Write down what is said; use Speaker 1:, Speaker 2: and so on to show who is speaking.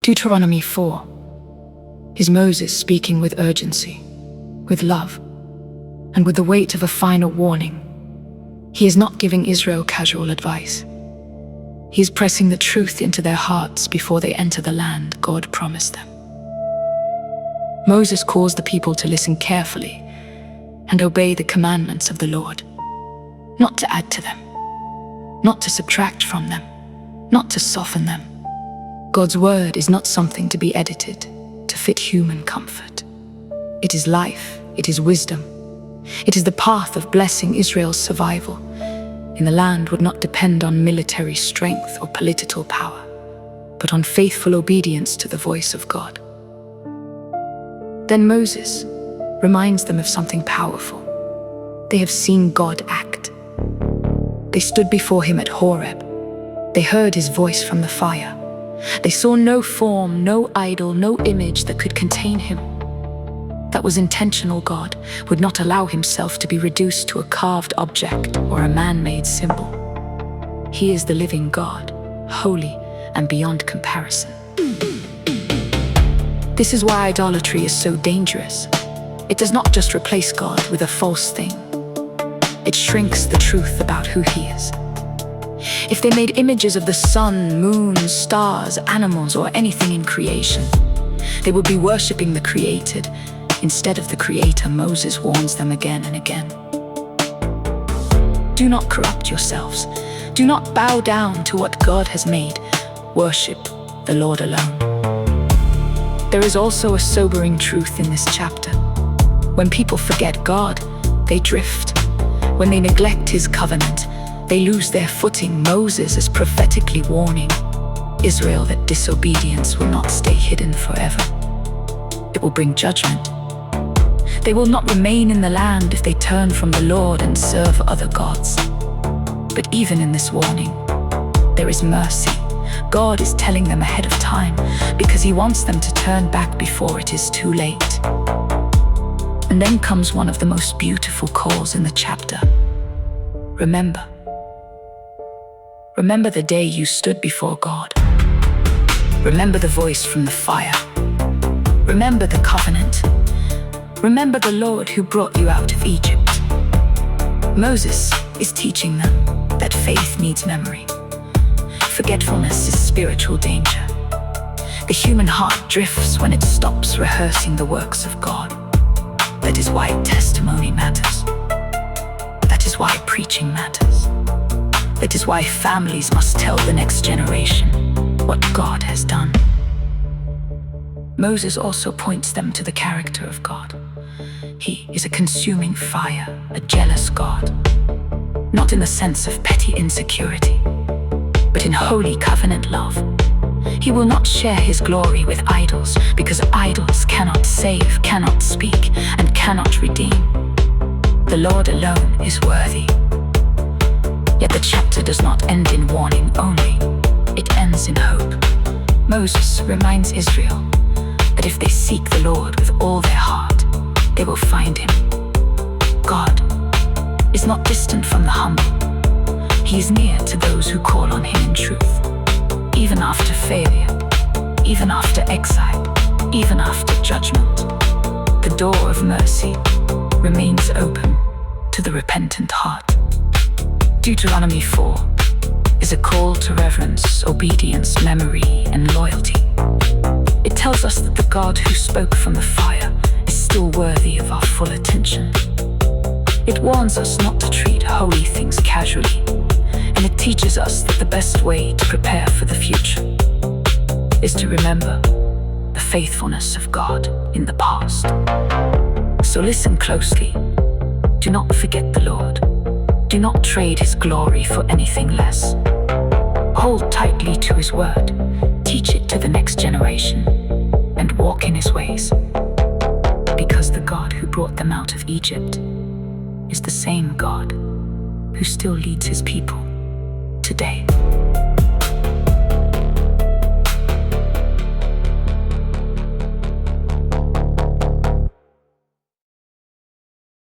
Speaker 1: Deuteronomy 4 is Moses speaking with urgency, with love, and with the weight of a final warning. He is not giving Israel casual advice. He is pressing the truth into their hearts before they enter the land God promised them. Moses calls the people to listen carefully and obey the commandments of the Lord, not to add to them, not to subtract from them, not to soften them. God's word is not something to be edited to fit human comfort. It is life, it is wisdom. It is the path of blessing Israel's survival in the land would not depend on military strength or political power, but on faithful obedience to the voice of God. Then Moses reminds them of something powerful. They have seen God act. They stood before him at Horeb. They heard his voice from the fire. They saw no form, no idol, no image that could contain him. That was intentional. God would not allow himself to be reduced to a carved object or a man-made symbol. He is the living God, holy and beyond comparison. This is why idolatry is so dangerous. It does not just replace God with a false thing. It shrinks the truth about who he is. If they made images of the sun, moon, stars, animals, or anything in creation, they would be worshipping the created instead of the Creator. Moses warns them again and again. Do not corrupt yourselves. Do not bow down to what God has made. Worship the Lord alone. There is also a sobering truth in this chapter. When people forget God, they drift. When they neglect his covenant, they lose their footing. Moses is prophetically warning Israel that disobedience will not stay hidden forever. It will bring judgment. They will not remain in the land if they turn from the Lord and serve other gods. But even in this warning, there is mercy. God is telling them ahead of time because he wants them to turn back before it is too late. And then comes one of the most beautiful calls in the chapter. Remember. Remember the day you stood before God. Remember the voice from the fire. Remember the covenant. Remember the Lord who brought you out of Egypt. Moses is teaching them that faith needs memory. Forgetfulness is spiritual danger. The human heart drifts when it stops rehearsing the works of God. That is why testimony matters. That is why preaching matters. That is why families must tell the next generation what God has done. Moses also points them to the character of God. He is a consuming fire, a jealous God. Not in the sense of petty insecurity, but in holy covenant love. He will not share his glory with idols, because idols cannot save, cannot speak, and cannot redeem. The Lord alone is worthy. Yet the chapter does not end in warning only. It ends in hope. Moses reminds Israel that if they seek the Lord with all their heart, they will find him. God is not distant from the humble. He is near to those who call on him in truth. Even after failure, even after exile, even after judgment, the door of mercy remains open to the repentant heart. Deuteronomy 4 is a call to reverence, obedience, memory, and loyalty. It tells us that the God who spoke from the fire is still worthy of our full attention. It warns us not to treat holy things casually, and it teaches us that the best way to prepare for the future is to remember the faithfulness of God in the past. So listen closely. Do not forget the Lord. Do not trade his glory for anything less. Hold tightly to his word. Teach it to the next generation and walk in his ways. Because the God who brought them out of Egypt is the same God who still leads his people today.